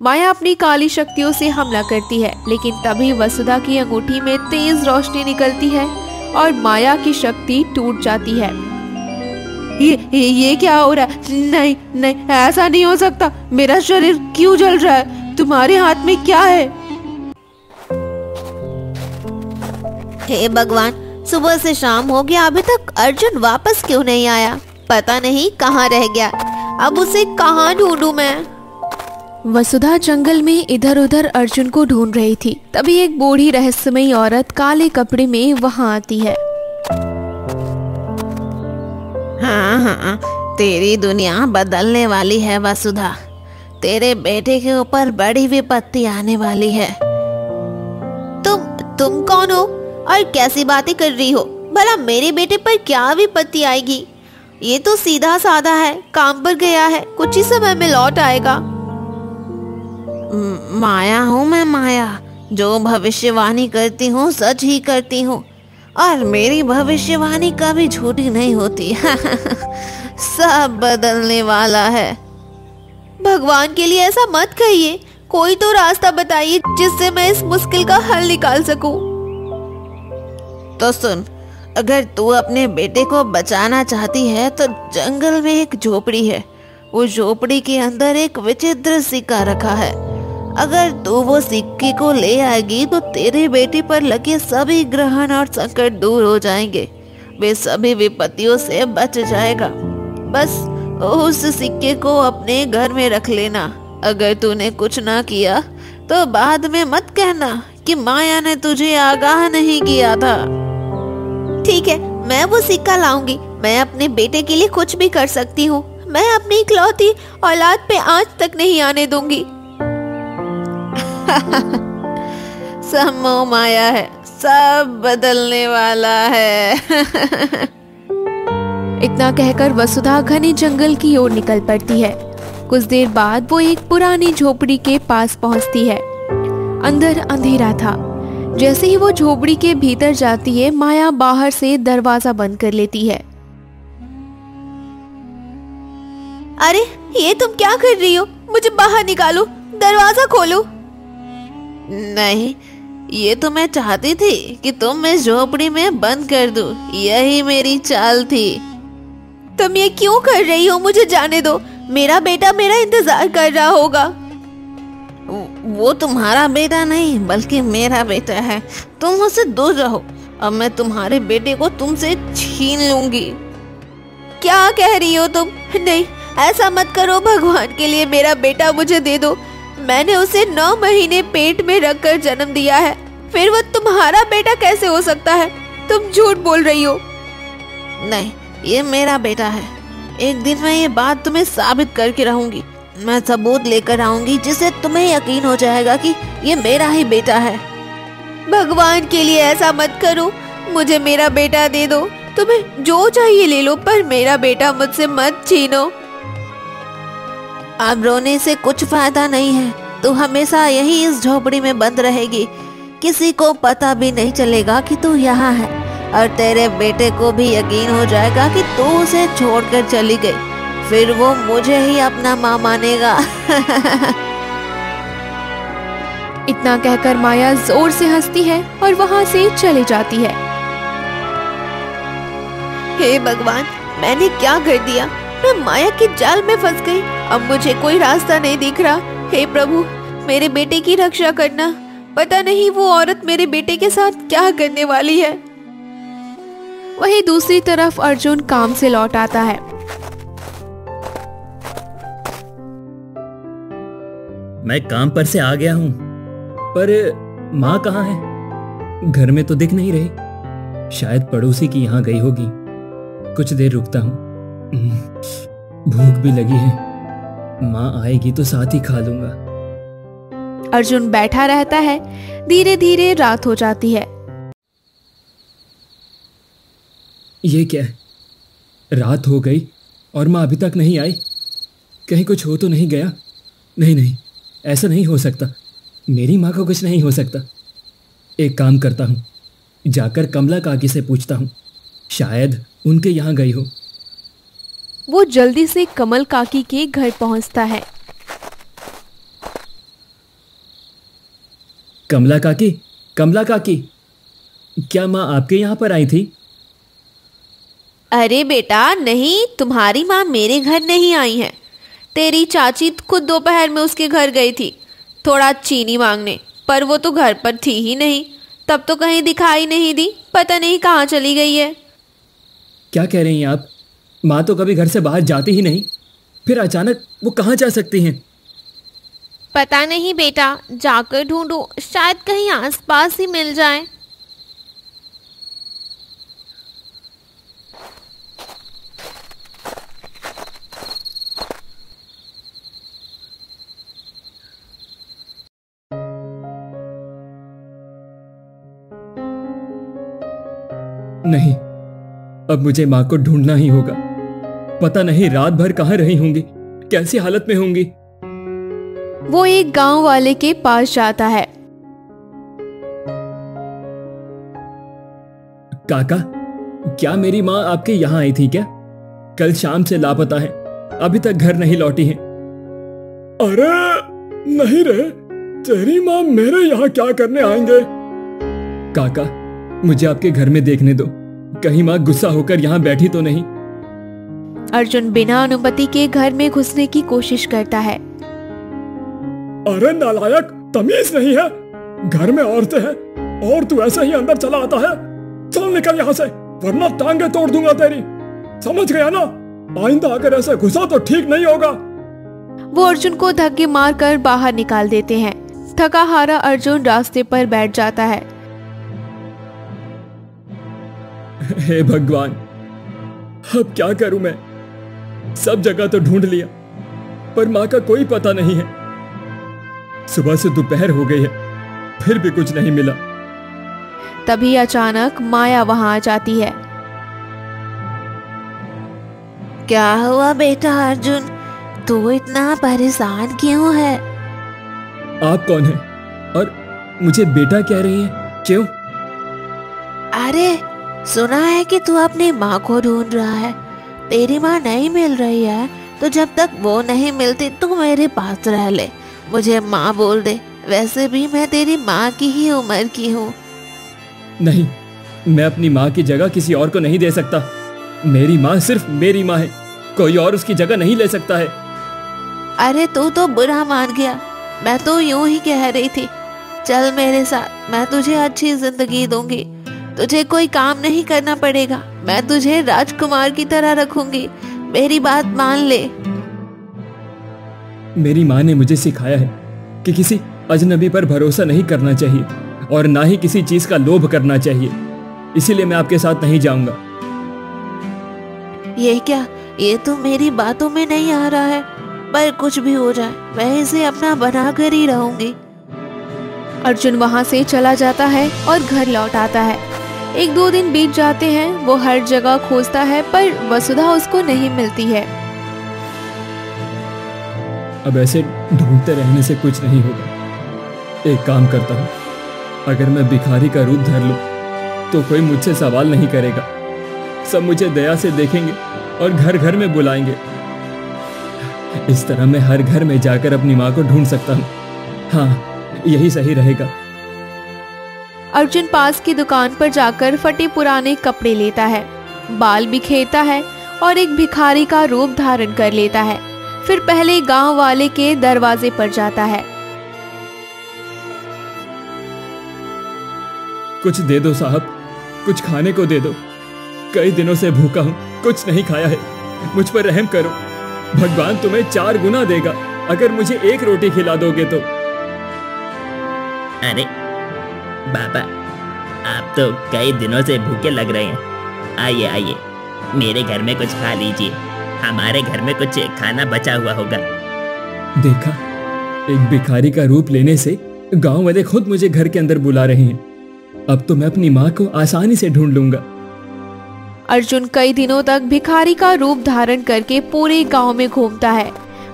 माया अपनी काली शक्तियों से हमला करती है, लेकिन तभी वसुधा की अंगूठी में तेज रोशनी निकलती है और माया की शक्ति टूट जाती है। ये क्या हो रहा है? नहीं नहीं, ऐसा नहीं हो सकता। मेरा शरीर क्यों जल रहा है? तुम्हारे हाथ में क्या है? हे भगवान, सुबह से शाम हो गया, अभी तक अर्जुन वापस क्यों नहीं आया? पता नहीं कहाँ रह गया। अब उसे कहाँ ढूंढूं मैं? वसुधा जंगल में इधर उधर अर्जुन को ढूंढ रही थी। तभी एक बूढ़ी रहस्यमयी औरत काले कपड़े में वहाँ आती है। हाँ हाँ, तेरी दुनिया बदलने वाली है वसुधा। तेरे बेटे के ऊपर बड़ी विपत्ति आने वाली है। तुम कौन हो और कैसी बातें कर रही हो? भला मेरे बेटे पर क्या विपत्ति आएगी? ये तो सीधा साधा है, काम पर गया है, कुछ ही समय में लौट आएगा। माया हूँ मैं, माया। जो भविष्यवाणी करती हूँ सच ही करती हूँ, और मेरी भविष्यवाणी कभी झूठी नहीं होती। सब बदलने वाला है। भगवान के लिए ऐसा मत कहिए। कोई तो रास्ता बताइए जिससे मैं इस मुश्किल का हल निकाल सकूं। तो सुन, अगर तू अपने बेटे को बचाना चाहती है तो जंगल में एक झोपड़ी है। वो झोपड़ी के अंदर एक विचित्र सिक्का रखा है। अगर तू वो सिक्के को ले आएगी तो तेरे बेटे पर लगे सभी ग्रहण और संकट दूर हो जाएंगे। वे सभी विपत्तियों से बच जाएगा। बस उस सिक्के को अपने घर में रख लेना। अगर तूने कुछ ना किया तो बाद में मत कहना कि माया ने तुझे आगाह नहीं किया था। ठीक है, मैं वो सिक्का लाऊंगी। मैं अपने बेटे के लिए कुछ भी कर सकती हूँ। मैं अपनी इकलौती औलाद पे आंच तक नहीं आने दूंगी। सब मोह माया है, सब बदलने वाला है। इतना कहकर वसुधा घने जंगल की ओर निकल पड़ती है। कुछ देर बाद वो एक पुरानी झोपड़ी के पास पहुंचती है। अंदर अंधेरा था। जैसे ही वो झोपड़ी के भीतर जाती है, माया बाहर से दरवाजा बंद कर लेती है। अरे ये तुम क्या कर रही हो? मुझे बाहर निकालो, दरवाजा खोलो। नहीं, ये तो मैं चाहती थी कि तुम इस झोपड़ी में बंद कर दो। यही मेरी चाल थी। तुम ये क्यों कर रही हो? मुझे जाने दो। मेरा बेटा मेरा इंतजार कर रहा होगा। वो तुम्हारा बेटा नहीं बल्कि मेरा बेटा है। तुम उससे दूर रहो। अब मैं तुम्हारे बेटे को तुमसे छीन लूंगी। क्या कह रही हो तुम? नहीं, ऐसा मत करो। भगवान के लिए मेरा बेटा मुझे दे दो। मैंने उसे 9 महीने पेट में रखकर जन्म दिया है। फिर वो तुम्हारा बेटा कैसे हो सकता है? तुम झूठ बोल रही हो। नहीं, ये मेरा बेटा है। एक दिन मैं ये बात तुम्हें साबित करके रहूंगी। मैं सबूत लेकर आऊंगी जिससे तुम्हें यकीन हो जाएगा कि ये मेरा ही बेटा है। भगवान के लिए ऐसा मत करो। मुझे मेरा बेटा दे दो। तुम्हें जो चाहिए ले लो, पर मेरा बेटा मुझसे मत छीनो। अब रोने से कुछ फायदा नहीं है। तू हमेशा यही इस झोपड़ी में बंद रहेगी। किसी को पता भी नहीं चलेगा कि तू यहाँ है, और तेरे बेटे को भी यकीन हो जाएगा कि तू उसे छोड़कर चली गई। फिर वो मुझे ही अपना माँ मानेगा। इतना कहकर माया जोर से हंसती है और वहाँ से चली जाती है। हे भगवान, मैंने क्या कर दिया? मैं माया के जाल में फंस गई। अब मुझे कोई रास्ता नहीं दिख रहा। हे प्रभु, मेरे बेटे की रक्षा करना। पता नहीं वो औरत मेरे बेटे के साथ क्या करने वाली है। वहीं दूसरी तरफ अर्जुन काम से लौट आता है। मैं काम पर से आ गया हूँ, पर माँ कहाँ है? घर में तो दिख नहीं रही। शायद पड़ोसी की यहाँ गई होगी। कुछ देर रुकता हूँ। भूख भी लगी है। माँ आएगी तो साथ ही खा लूंगा। अर्जुन बैठा रहता है। धीरे धीरे रात हो जाती है। ये क्या है? रात हो गई और माँ अभी तक नहीं आई। कहीं कुछ हो तो नहीं गया? नहीं नहीं, ऐसा नहीं हो सकता। मेरी माँ को कुछ नहीं हो सकता। एक काम करता हूँ, जाकर कमला काकी से पूछता हूँ। शायद उनके यहाँ गई हो। वो जल्दी से कमल काकी के घर पहुँचता है। कमला काकी, कमला काकी, क्या माँ आपके यहाँ पर आई थी? अरे बेटा नहीं, तुम्हारी माँ मेरे घर नहीं आई है। तेरी चाची खुद दोपहर में उसके घर गई थी थोड़ा चीनी मांगने, पर वो तो घर पर थी ही नहीं। तब तो कहीं दिखाई नहीं दी, पता नहीं कहाँ चली गई है। क्या कह रही हैं आप? माँ तो कभी घर से बाहर जाती ही नहीं, फिर अचानक वो कहाँ जा सकती हैं? पता नहीं बेटा, जाकर ढूंढो, शायद कहीं आसपास ही मिल जाए। नहीं, अब मुझे माँ को ढूंढना ही होगा। पता नहीं रात भर कहाँ रही होंगी, कैसी हालत में होंगी। वो एक गांव वाले के पास जाता है। काका, क्या मेरी माँ आपके यहाँ आई थी क्या? कल शाम से लापता है, अभी तक घर नहीं लौटी है। अरे नहीं रे, तेरी माँ मेरे यहाँ क्या करने आएंगे? काका, मुझे आपके घर में देखने दो, कहीं माँ गुस्सा होकर यहाँ बैठी तो नहीं। अर्जुन बिना अनुमति के घर में घुसने की कोशिश करता है। अरे नालायक, तमीज नहीं है, घर में औरतें हैं और तू ऐसे ही अंदर चला आता है। चल निकल यहाँ से, वरना टांगे तोड़ दूंगा तेरी, समझ गया ना? आइंदा अगर ऐसे घुसा तो ठीक नहीं होगा। वो अर्जुन को धक्के मारकर बाहर निकाल देते हैं। थका हारा अर्जुन रास्ते पर बैठ जाता है। हे भगवान, अब क्या करूं मैं? सब जगह तो ढूंढ लिया, पर माँ का कोई पता नहीं है। सुबह से दोपहर हो गई है, फिर भी कुछ नहीं मिला। तभी अचानक माया वहां आ जाती है। क्या हुआ बेटा अर्जुन, तू इतना परेशान क्यों है? आप कौन हैं और मुझे बेटा कह रही हैं? क्यों? अरे सुना है कि तू अपनी माँ को ढूंढ रहा है। तेरी माँ नहीं मिल रही है तो जब तक वो नहीं मिलती तू मेरे पास रह ले, मुझे माँ बोल दे। वैसे भी मैं तेरी माँ की ही उम्र की हूँ। नहीं, मैं अपनी माँ की जगह किसी और को नहीं दे सकता। मेरी माँ सिर्फ मेरी माँ है, कोई और उसकी जगह नहीं ले सकता है। अरे तू तो बुरा मान गया, मैं तो यूं ही कह रही थी। चल मेरे साथ, मैं तुझे अच्छी जिंदगी दूंगी। तुझे कोई काम नहीं करना पड़ेगा, मैं तुझे राजकुमार की तरह रखूंगी। मेरी बात मान ले। मेरी माँ ने मुझे सिखाया है कि किसी अजनबी पर भरोसा नहीं करना चाहिए और ना ही किसी चीज का लोभ करना चाहिए। इसीलिए मैं आपके साथ नहीं जाऊंगा। ये क्या, ये तो मेरी बातों में नहीं आ रहा है। पर कुछ भी हो जाए, मैं इसे अपना बना कर ही रहूंगी। अर्जुन वहां से चला जाता है और घर लौट आता है। 1-2 दिन बीत जाते हैं। वो हर जगह खोजता है पर वसुधा उसको नहीं मिलती है। अब ऐसे ढूंढते रहने से कुछ नहीं होगा। एक काम करता हूँ, अगर मैं भिखारी का रूप धर लूं तो कोई मुझसे सवाल नहीं करेगा। सब मुझे दया से देखेंगे और घर घर में बुलाएंगे। इस तरह मैं हर घर में जाकर अपनी माँ को ढूंढ सकता हूँ। हाँ, यही सही रहेगा। अर्जुन पास की दुकान पर जाकर फटे पुराने कपड़े लेता है, बाल बिखेरता है और एक भिखारी का रूप धारण कर लेता है। फिर पहले गांव वाले के दरवाजे पर जाता है। कुछ दे दो साहब, कुछ खाने को दे दो। कई दिनों से भूखा हूँ, कुछ नहीं खाया है। मुझ पर रहम करो। भगवान तुम्हें 4 गुना देगा अगर मुझे 1 रोटी खिला दोगे तो। अरे बाबा, आप तो कई दिनों से भूखे लग रहे हैं। आइए आइए, मेरे घर में कुछ खा लीजिए। हमारे घर में कुछ खाना बचा हुआ होगा। देखा, एक भिखारी का रूप लेने से गांव वाले खुद मुझे घर के अंदर बुला रहे हैं। अब तो मैं अपनी माँ को आसानी से ढूंढ लूंगा। अर्जुन कई दिनों तक भिखारी का रूप धारण करके पूरे गांव में घूमता है।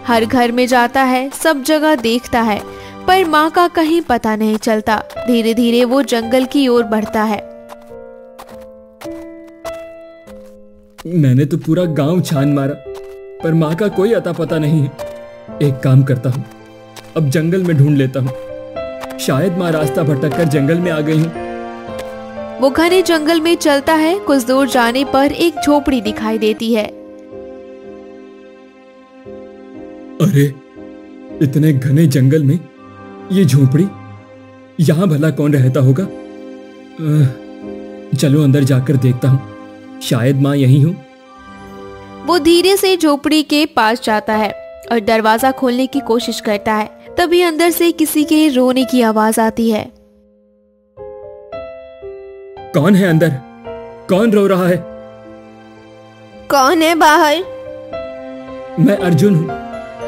हर घर में जाता है, सब जगह देखता है, पर माँ का कहीं पता नहीं चलता। धीरे धीरे वो जंगल की ओर बढ़ता है। मैंने तो पूरा गांव छान मारा, पर माँ का कोई अता पता नहीं है। एक काम करता हूँ, अब जंगल में ढूंढ लेता हूँ। शायद माँ रास्ता भटक कर जंगल में आ गई हूँ। वो घने जंगल में चलता है। कुछ दूर जाने पर एक झोपड़ी दिखाई देती है। अरे, इतने घने जंगल में ये झोपड़ी, यहाँ भला कौन रहता होगा? चलो अंदर जाकर देखता हूँ, शायद माँ यहीं हो। वो धीरे से झोपड़ी के पास जाता है और दरवाजा खोलने की कोशिश करता है। तभी अंदर से किसी के रोने की आवाज आती है। कौन है अंदर? कौन रो रहा है? कौन है बाहर? मैं अर्जुन हूँ।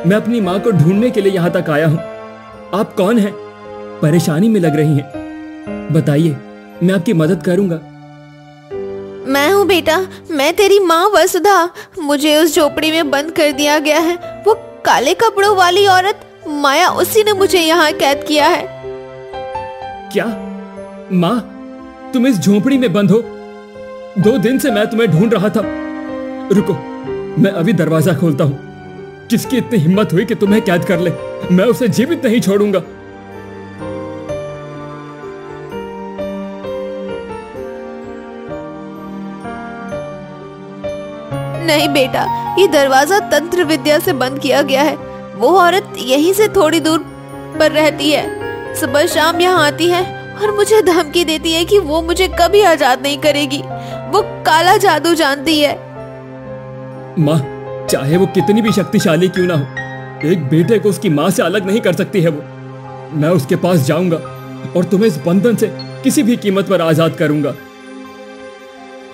मैं अपनी माँ को ढूंढने के लिए यहाँ तक आया हूँ। आप कौन हैं? परेशानी में लग रही हैं। बताइए, मैं आपकी मदद करूंगा। मैं हूँ बेटा, मैं तेरी माँ वसुधा। मुझे उस झोपड़ी में बंद कर दिया गया है। वो काले कपड़ों वाली औरत माया, उसी ने मुझे यहाँ कैद किया है। क्या माँ, तुम इस झोपड़ी में बंद हो? 2 दिन से मैं तुम्हें ढूंढ रहा था। रुको, मैं अभी दरवाजा खोलता हूँ। किसकी इतनी हिम्मत हुई कि तुम्हें कैद कर ले? मैं उसे जीवित नहीं छोड़ूंगा। नहीं बेटा, ये दरवाजा तंत्र विद्या से बंद किया गया है। वो औरत यहीं से थोड़ी दूर पर रहती है। सुबह शाम यहाँ आती है और मुझे धमकी देती है कि वो मुझे कभी आजाद नहीं करेगी। वो काला जादू जानती है। माँ, चाहे वो कितनी भी शक्तिशाली क्यों ना हो, एक बेटे को उसकी माँ से अलग नहीं कर सकती है वो। मैं उसके पास जाऊंगा और तुम्हें इस बंधन से किसी भी कीमत पर आजाद करूंगा।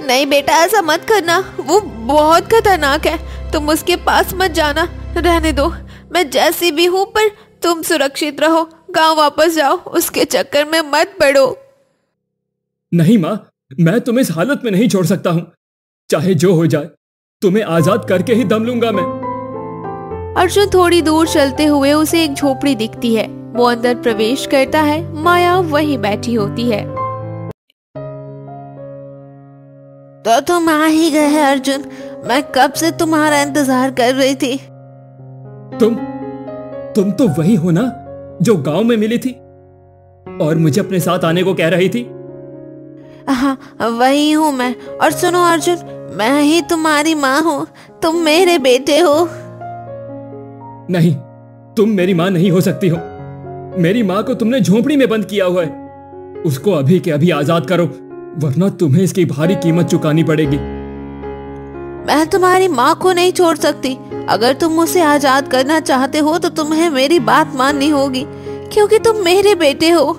नहीं बेटा, ऐसा मत करना। वो बहुत खतरनाक है। तुम उसके पास मत जाना। रहने दो, मैं जैसी भी हूँ, पर तुम सुरक्षित रहो। गांव वापस जाओ, उसके चक्कर में मत पड़ो। नहीं माँ, मैं तुम्हें इस हालत में नहीं छोड़ सकता हूँ। चाहे जो हो जाए, तुम्हें आजाद करके ही दम लूंगा मैं। अर्जुन थोड़ी दूर चलते हुए उसे एक झोपड़ी दिखती है। वो अंदर प्रवेश करता है। माया वहीं बैठी होती है। तो तुम आ ही गए हैं अर्जुन। मैं कब से तुम्हारा इंतजार कर रही थी। तुम तो वही हो ना जो गांव में मिली थी और मुझे अपने साथ आने को कह रही थी? हाँ, वही हूँ मैं। और सुनो अर्जुन, मैं ही तुम्हारी माँ हूँ। तुम मेरे बेटे हो। नहीं, तुम मेरी माँ नहीं हो सकती हो। मेरी माँ को तुमने झोपड़ी में बंद किया हुआ है। उसको अभी के अभी आजाद करो, वरना तुम्हें इसकी भारी कीमत चुकानी पड़ेगी। मैं तुम्हारी माँ को नहीं छोड़ सकती। अगर तुम उसे आजाद करना चाहते हो तो तुम्हें मेरी बात माननी होगी, क्योंकि तुम मेरे बेटे हो।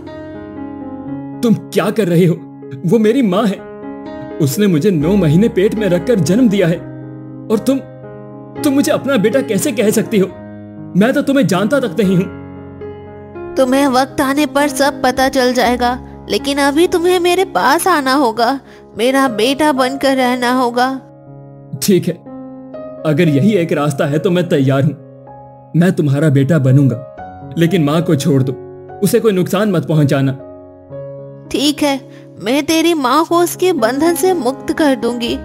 तुम क्या कर रहे हो? वो मेरी माँ है। उसने मुझे 9 महीने पेट में रखकर जन्म दिया है और तुम मुझे अपना बेटा कैसे कह सकती हो? मैं तो तुम्हें जानता तक नहीं हूँ। तुम्हें वक्त आने पर सब पता चल जाएगा, लेकिन अभी तुम्हें मेरे पास आना होगा। मेरा बेटा बनकर रहना होगा। ठीक है, अगर यही एक रास्ता है तो मैं तैयार हूं। मैं तुम्हारा बेटा बनूंगा, लेकिन माँ को छोड़ दो। उसे कोई नुकसान मत पहुंचाना। ठीक है, मैं तेरी माँ को उसके बंधन से मुक्त कर दूंगी।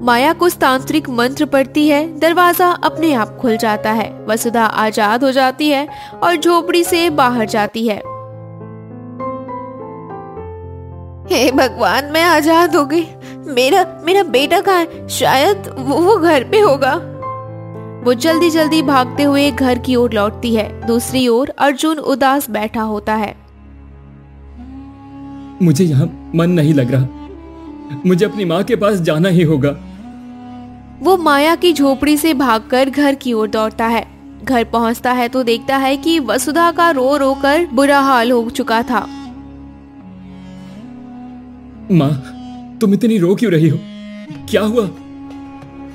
माया कुछ तांत्रिक मंत्र पढ़ती है। दरवाजा अपने आप खुल जाता है। वसुधा आजाद हो जाती है और झोपड़ी से बाहर जाती है। हे भगवान, मैं आजाद हो गई। मेरा बेटा कहाँ है? शायद वो घर पे होगा। वो जल्दी जल्दी भागते हुए घर की ओर लौटती है। दूसरी ओर अर्जुन उदास बैठा होता है। मुझे यहाँ मन नहीं लग रहा। मुझे अपनी माँ के पास जाना ही होगा। वो माया की झोपड़ी से भागकर घर की ओर दौड़ता है। घर पहुंचता है तो देखता है कि वसुधा का रो रो कर बुरा हाल हो चुका था। माँ, तुम इतनी रो क्यों रही हो? क्या हुआ?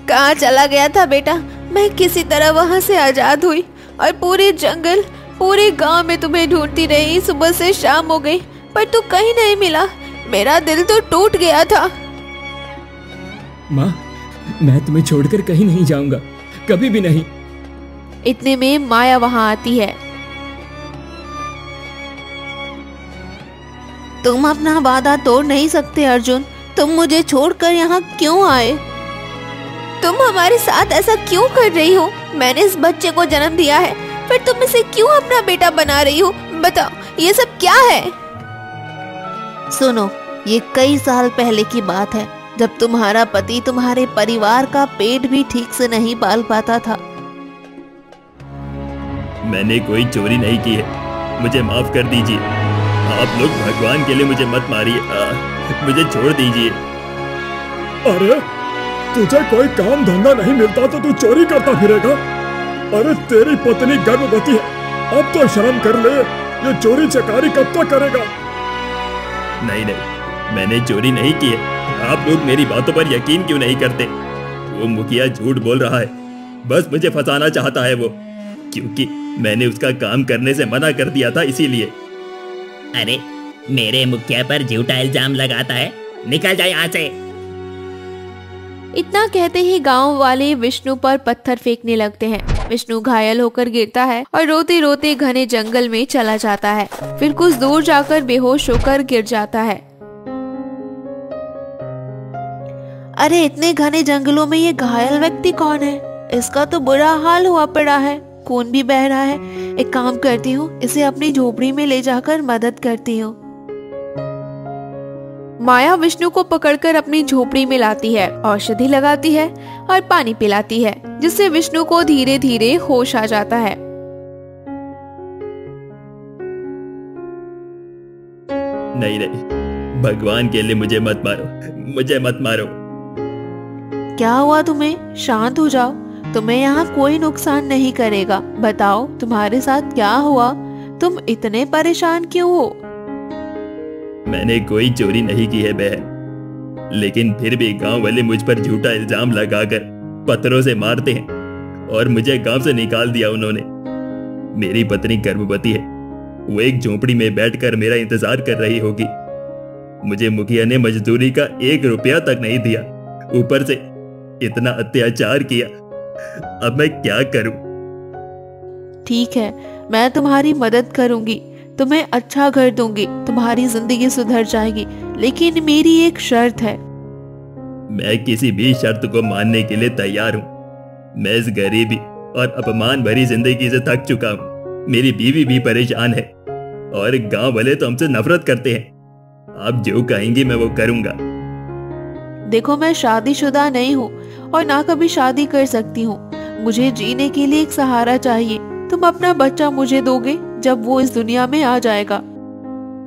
कहाँ चला गया था बेटा? मैं किसी तरह वहाँ से आजाद हुई और पूरे जंगल, पूरे गांव में तुम्हें ढूंढती रही। सुबह से शाम हो गई, पर तू कहीं नहीं मिला। मेरा दिल तो टूट गया था। माँ, मैं तुम्हें छोड़कर कहीं नहीं जाऊंगा, कभी भी नहीं। इतने में माया वहां आती है। तुम अपना वादा तोड़ नहीं सकते अर्जुन। तुम मुझे छोड़कर यहाँ क्यों आए? तुम हमारे साथ ऐसा क्यों कर रही हो? मैंने इस बच्चे को जन्म दिया है, फिर तुम इसे क्यों अपना बेटा बना रही हो? बताओ, ये सब क्या है? सुनो, ये कई साल पहले की बात है, जब तुम्हारा पति तुम्हारे परिवार का पेट भी ठीक से नहीं पाल पाता था। मैंने कोई चोरी नहीं की है, मुझे माफ कर दीजिए। आप लोग भगवान के लिए मुझे मत मारिए, मुझे छोड़ दीजिए। अरे तुझे कोई काम धंधा नहीं मिलता तो तू चोरी करता फिरेगा? अरे तेरी पत्नी गर्भवती है, अब तो शर्म कर ले। ये चोरी चकारी कब तक करेगा? नहीं, मैंने चोरी नहीं की है। आप लोग मेरी बातों पर यकीन क्यों नहीं करते? वो मुखिया झूठ बोल रहा है, बस मुझे फंसाना चाहता है वो, क्योंकि मैंने उसका काम करने से मना कर दिया था, इसीलिए। अरे मेरे मुखिया पर झूठा इल्जाम लगाता है, निकल जाए यहाँ से। इतना कहते ही गांव वाले विष्णु पर पत्थर फेंकने लगते हैं। विष्णु घायल होकर गिरता है और रोते रोते घने जंगल में चला जाता है। फिर कुछ दूर जाकर बेहोश होकर गिर जाता है। अरे इतने घने जंगलों में ये घायल व्यक्ति कौन है? इसका तो बुरा हाल हुआ पड़ा है, खून भी बह रहा है। एक काम करती हूँ, इसे अपनी झोपड़ी में ले जाकर मदद करती हूँ। माया विष्णु को पकड़कर अपनी झोपड़ी में लाती है, औषधि लगाती है और पानी पिलाती है, जिससे विष्णु को धीरे धीरे होश आ जाता है। नहीं, भगवान के लिए मुझे मत मारो, मुझे मत मारो। क्या हुआ तुम्हें? शांत हो जाओ, तुम्हें यहाँ कोई नुकसान नहीं करेगा। बताओ तुम्हारे साथ क्या हुआ? तुम इतने परेशान क्यों हो? मैंने कोई चोरी नहीं की है बहन, लेकिन फिर भी गांव वाले मुझ पर झूठा इल्जाम लगाकर पत्थरों से मारते हैं और मुझे गांव से निकाल दिया उन्होंने। मेरी पत्नी गर्भवती है, वो एक झोपड़ी में बैठकर मेरा इंतजार कर रही होगी। मुझे मुखिया ने मजदूरी का 1 रुपया तक नहीं दिया, ऊपर से इतना अत्याचार किया। अब मैं क्या करूं? ठीक है, मैं तुम्हारी मदद करूंगी, तुम्हें अच्छा घर दूंगी, तुम्हारी जिंदगी सुधर जाएगी, लेकिन मेरी एक शर्त है। मैं किसी भी शर्त को मानने के लिए तैयार हूँ। मैं इस गरीबी और अपमान भरी जिंदगी से थक चुका हूँ। मेरी बीवी भी परेशान है और गांव वाले तो हमसे नफरत करते हैं। आप जो कहेंगी मैं वो करूंगा। देखो, मैं शादीशुदा नहीं हूँ और ना कभी शादी कर सकती हूँ। मुझे जीने के लिए एक सहारा चाहिए। तुम अपना बच्चा मुझे दोगे जब वो इस दुनिया में आ जाएगा।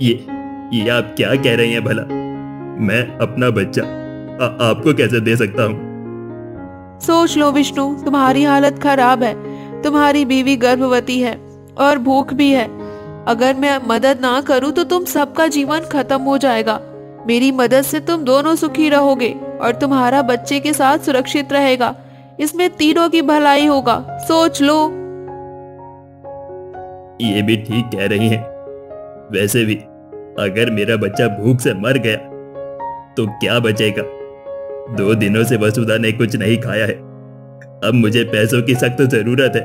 ये आप क्या कह रही हैं भला? मैं अपना बच्चा आपको कैसे दे सकता हूँ? सोच लो विष्णु, तुम्हारी हालत खराब है, तुम्हारी बीवी गर्भवती है और भूख भी है। अगर मैं मदद ना करूँ तो तुम सबका जीवन खत्म हो जाएगा। मेरी मदद से तुम दोनों सुखी रहोगे और तुम्हारा बच्चे के साथ सुरक्षित रहेगा। इसमें तीनों की भलाई होगा, सोच लो। ये भी ठीक कह रही हैं। वैसे भी अगर मेरा बच्चा भूख से मर गया तो क्या बचेगा? 2 दिनों से वसुधा ने कुछ नहीं खाया है। अब मुझे पैसों की सख्त जरूरत है।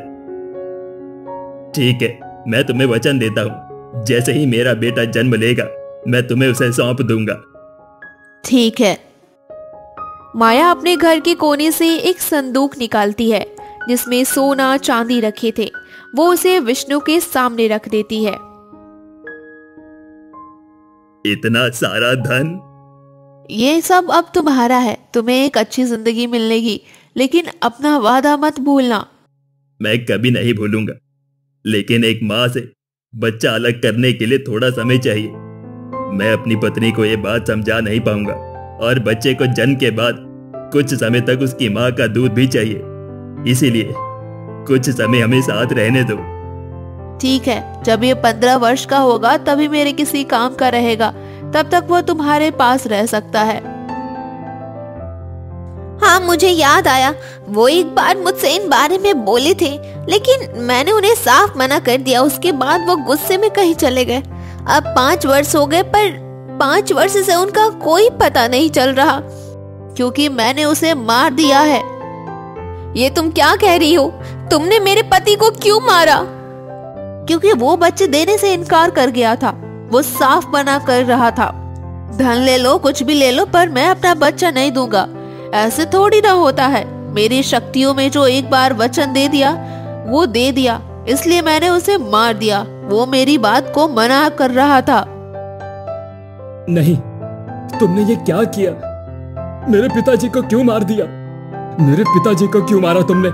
ठीक है, मैं तुम्हें वचन देता हूँ, जैसे ही मेरा बेटा जन्म लेगा मैं तुम्हें उसे सौंप दूंगा। ठीक है। माया अपने घर के कोने से एक संदूक निकालती है जिसमें सोना चांदी रखे थे। वो उसे विष्णु के सामने रख देती है। इतना सारा धन? ये सब अब तुम्हारा है। तुम्हें एक अच्छी जिंदगी मिलेगी, लेकिन अपना वादा मत भूलना। मैं कभी नहीं भूलूंगा, लेकिन एक माँ से बच्चा अलग करने के लिए थोड़ा समय चाहिए। मैं अपनी पत्नी को ये बात समझा नहीं पाऊंगा और बच्चे को जन्म के बाद कुछ समय तक उसकी माँ का दूध भी चाहिए। इसीलिए कुछ समय हमें साथ रहने दो। ठीक है, जब ये 15 वर्ष का होगा तभी मेरे किसी काम का रहेगा। तब तक वो तुम्हारे पास रह सकता है। हाँ, मुझे याद आया, वो एक बार मुझसे इन बारे में बोले थे, लेकिन मैंने उन्हें साफ मना कर दिया। उसके बाद वो गुस्से में कहीं चले गए। अब 5 वर्ष हो गए, पर 5 वर्ष से उनका कोई पता नहीं चल रहा, क्योंकि मैंने उसे मार दिया है। ये तुम क्या कह रही हो? तुमने मेरे पति को क्यों मारा? क्योंकि वो बच्चे देने से इनकार कर गया था। वो साफ मना कर रहा था, धन ले लो, कुछ भी ले लो, पर मैं अपना बच्चा नहीं दूंगा। ऐसे थोड़ी ना होता है। मेरी शक्तियों में जो एक बार वचन दे दिया वो दे दिया, इसलिए मैंने उसे मार दिया। वो मेरी बात को मना कर रहा था। नहीं, तुमने ये क्या किया? मेरे पिताजी को क्यों मार दिया? मेरे पिताजी को क्यों मारा तुमने?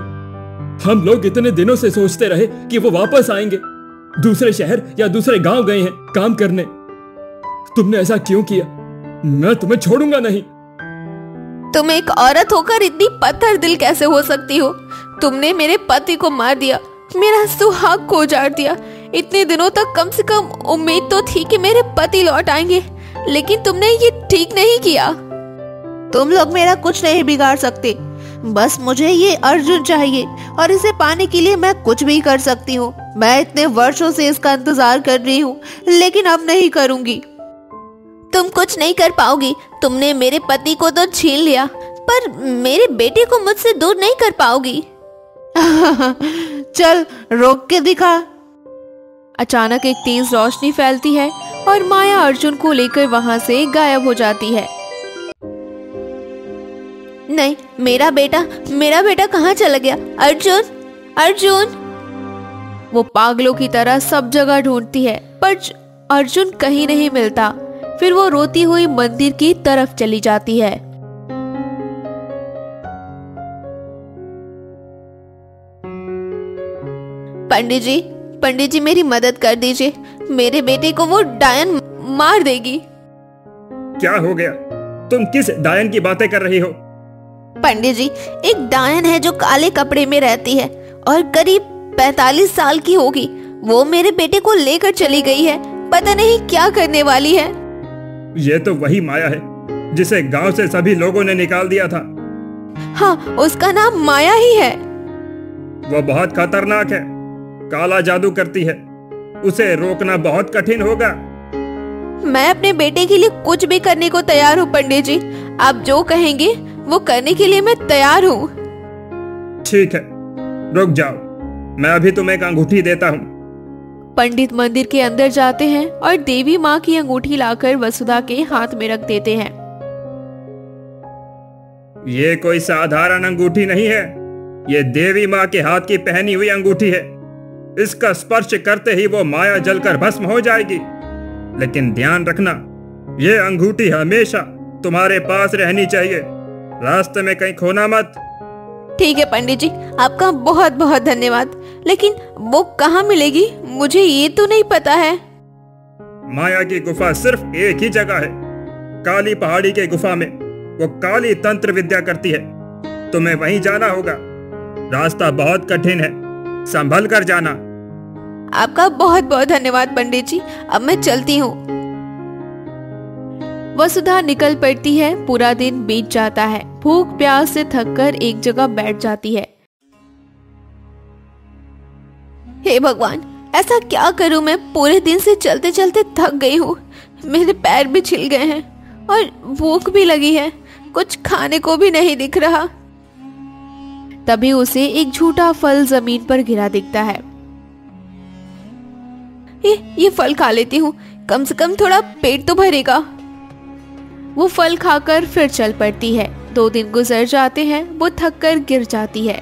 हम लोग इतने दिनों से सोचते रहे कि वो वापस आएंगे, दूसरे शहर या दूसरे गांव गए हैं काम करने। तुमने ऐसा क्यों किया? मैं तुम्हें छोड़ूंगा नहीं। तुम एक औरत होकर इतनी पत्थर दिल कैसे हो सकती हो? तुमने मेरे पति को मार दिया, मेरा सुहाग को उजाड़ दिया। इतने दिनों तक कम से कम उम्मीद तो थी कि मेरे पति लौट आएंगे, लेकिन तुमने ये ठीक नहीं किया। तुम लोग मेरा कुछ नहीं बिगाड़ सकते। बस मुझे ये अर्जुन चाहिए और इसे पाने के लिए मैं कुछ भी कर सकती हूँ। मैं इतने वर्षों से इसका इंतजार कर रही हूँ, लेकिन अब नहीं करूँगी। तुम कुछ नहीं कर पाओगी। तुमने मेरे पति को तो छीन लिया, पर मेरे बेटे को मुझसे दूर नहीं कर पाओगी। चल रोक के दिखा। अचानक एक तेज रोशनी फैलती है और माया अर्जुन को लेकर वहां से गायब हो जाती है। नहीं, मेरा बेटा कहाँ चला गया? अर्जुन, अर्जुन! वो पागलों की तरह सब जगह ढूंढती है, पर अर्जुन कहीं नहीं मिलता। फिर वो रोती हुई मंदिर की तरफ चली जाती है। पंडित जी मेरी मदद कर दीजिए। मेरे बेटे को वो डायन मार देगी। क्या हो गया? तुम किस डायन की बातें कर रही हो? पंडित जी, एक डायन है जो काले कपड़े में रहती है और करीब 45 साल की होगी। वो मेरे बेटे को लेकर चली गई है, पता नहीं क्या करने वाली है। ये तो वही माया है जिसे गांव से सभी लोगों ने निकाल दिया था। हाँ, उसका नाम माया ही है। वो बहुत खतरनाक है, काला जादू करती है। उसे रोकना बहुत कठिन होगा। मैं अपने बेटे के लिए कुछ भी करने को तैयार हूँ पंडित जी। आप जो कहेंगे वो करने के लिए मैं तैयार हूँ। ठीक है, रुक जाओ, मैं अभी तुम्हें एक अंगूठी देता हूँ। पंडित मंदिर के अंदर जाते हैं और देवी माँ की अंगूठी लाकर वसुधा के हाथ में रख देते हैं। ये कोई साधारण अंगूठी नहीं है, ये देवी माँ के हाथ की पहनी हुई अंगूठी है। इसका स्पर्श करते ही वो माया जलकर भस्म हो जाएगी। लेकिन ध्यान रखना, ये अंगूठी हमेशा तुम्हारे पास रहनी चाहिए, रास्ते में कहीं खोना मत। ठीक है पंडित जी, आपका बहुत बहुत धन्यवाद। लेकिन वो कहाँ मिलेगी? मुझे ये तो नहीं पता है। माया की गुफा सिर्फ एक ही जगह है, काली पहाड़ी के गुफा में। वो काली तंत्र विद्या करती है, तुम्हें वहीं जाना होगा। रास्ता बहुत कठिन है, संभल कर जाना। आपका बहुत बहुत धन्यवाद पंडित जी, अब मैं चलती हूँ। वसुधा निकल पड़ती है। पूरा दिन बीत जाता है। भूख प्यास से थककर एक जगह बैठ जाती है। हे भगवान, ऐसा क्या करूं मैं? पूरे दिन से चलते चलते थक गई हूँ। मेरे पैर भी छिल गए हैं और भूख भी लगी है। कुछ खाने को भी नहीं दिख रहा। तभी उसे एक झूठा फल जमीन पर गिरा दिखता है। ये फल खा लेती हूँ, कम से कम थोड़ा पेट तो भरेगा। वो फल खाकर फिर चल पड़ती है। 2 दिन गुजर जाते हैं। वो थक कर गिर जाती है।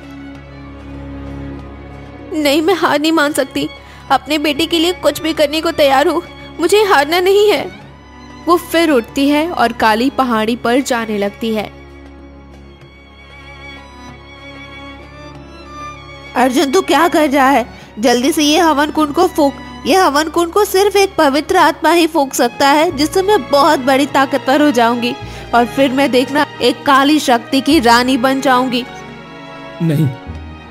नहीं, मैं हार नहीं मान सकती। अपने बेटे के लिए कुछ भी करने को तैयार हूँ, मुझे हारना नहीं है। वो फिर उठती है और काली पहाड़ी पर जाने लगती है। अर्जुन, तू क्या कर रहा है? जल्दी से ये हवन कुंड को फूंक। ये हवन कुंड को सिर्फ एक पवित्र आत्मा ही फूंक सकता है, जिससे मैं बहुत बड़ी ताकतवर हो जाऊंगी और फिर मैं देखना एक काली शक्ति की रानी बन जाऊंगी। नहीं,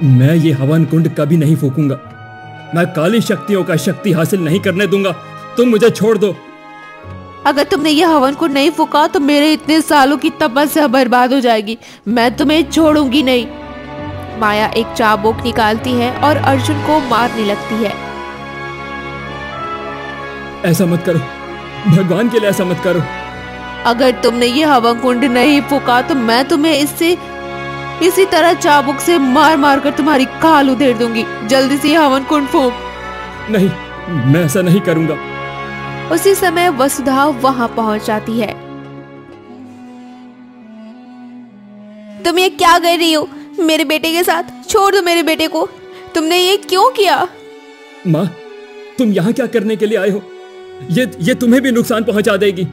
मैं ये हवन कुंड कभी नहीं फूकूंगा। मैं काली शक्तियों का शक्ति हासिल नहीं करने दूंगा। तुम मुझे छोड़ दो। अगर तुमने ये हवन कुंड नहीं फूका तो मेरे इतने सालों की तपस्या बर्बाद हो जाएगी। मैं तुम्हें छोड़ूंगी नहीं। माया एक चाबुक निकालती है और अर्जुन को मारने लगती है। ऐसा मत करो, भगवान के लिए ऐसा मत करो। अगर तुमने ये हवन कुंड नहीं फूका तो मैं तुम्हें इसी तरह चाबुक से मार मार कर तुम्हारी खाल उधेड़ दूंगी। जल्दी से ये हवन कुंड फूक। नहीं, मैं ऐसा नहीं करूंगा। उसी समय वसुधा वहां पहुंच जाती है। तुम ये क्या कर रही हो मेरे बेटे के साथ? छोड़ दो मेरे बेटे को। तुमने ये क्यों किया? माँ, तुम यहाँ क्या करने के लिए आए हो? ये तुम्हें भी नुकसान पहुंचा देगी।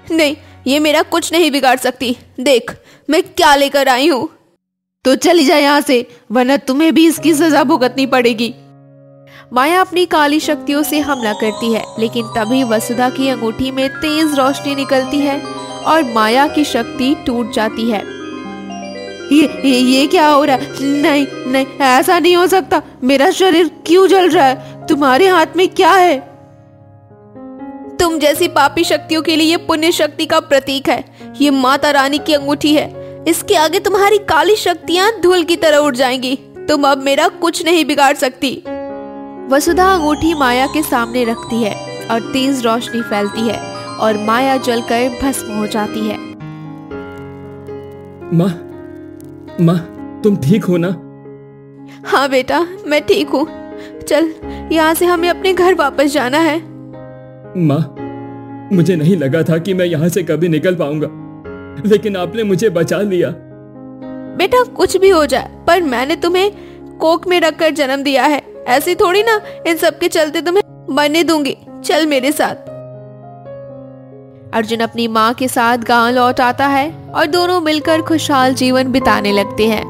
नहीं, ये मेरा कुछ नहीं बिगाड़ सकती। देख मैं क्या लेकर आई हूँ। तो चली जा यहाँ से, वरना तुम्हें भी इसकी सजा भुगतनी पड़ेगी। माया अपनी काली शक्तियों से हमला करती है, लेकिन तभी वसुधा की अंगूठी में तेज रोशनी निकलती है और माया की शक्ति टूट जाती है। ये क्या हो रहा है? नहीं नहीं, ऐसा नहीं हो सकता। मेरा शरीर क्यों जल रहा है? तुम्हारे हाथ में क्या है? तुम जैसी पापी शक्तियों के लिए ये पुण्य शक्ति का प्रतीक है। ये माता रानी की अंगूठी है। इसके आगे तुम्हारी काली शक्तियां धूल की तरह उड़ जाएंगी। तुम अब मेरा कुछ नहीं बिगाड़ सकती। वसुधा अंगूठी माया के सामने रखती है और तेज रोशनी फैलती है और माया जलकर भस्म हो जाती है। माँ, तुम ठीक हो ना? हाँ बेटा, मैं ठीक हूँ। चल, यहाँ से हमें अपने घर वापस जाना है। माँ, मुझे नहीं लगा था कि मैं यहाँ से कभी निकल पाऊंगा, लेकिन आपने मुझे बचा लिया। बेटा कुछ भी हो जाए, पर मैंने तुम्हें कोख में रखकर जन्म दिया है। ऐसी थोड़ी ना इन सब के चलते तुम्हें मरने दूंगी। चल मेरे साथ। अर्जुन अपनी माँ के साथ गांव लौट आता है और दोनों मिलकर खुशहाल जीवन बिताने लगते हैं।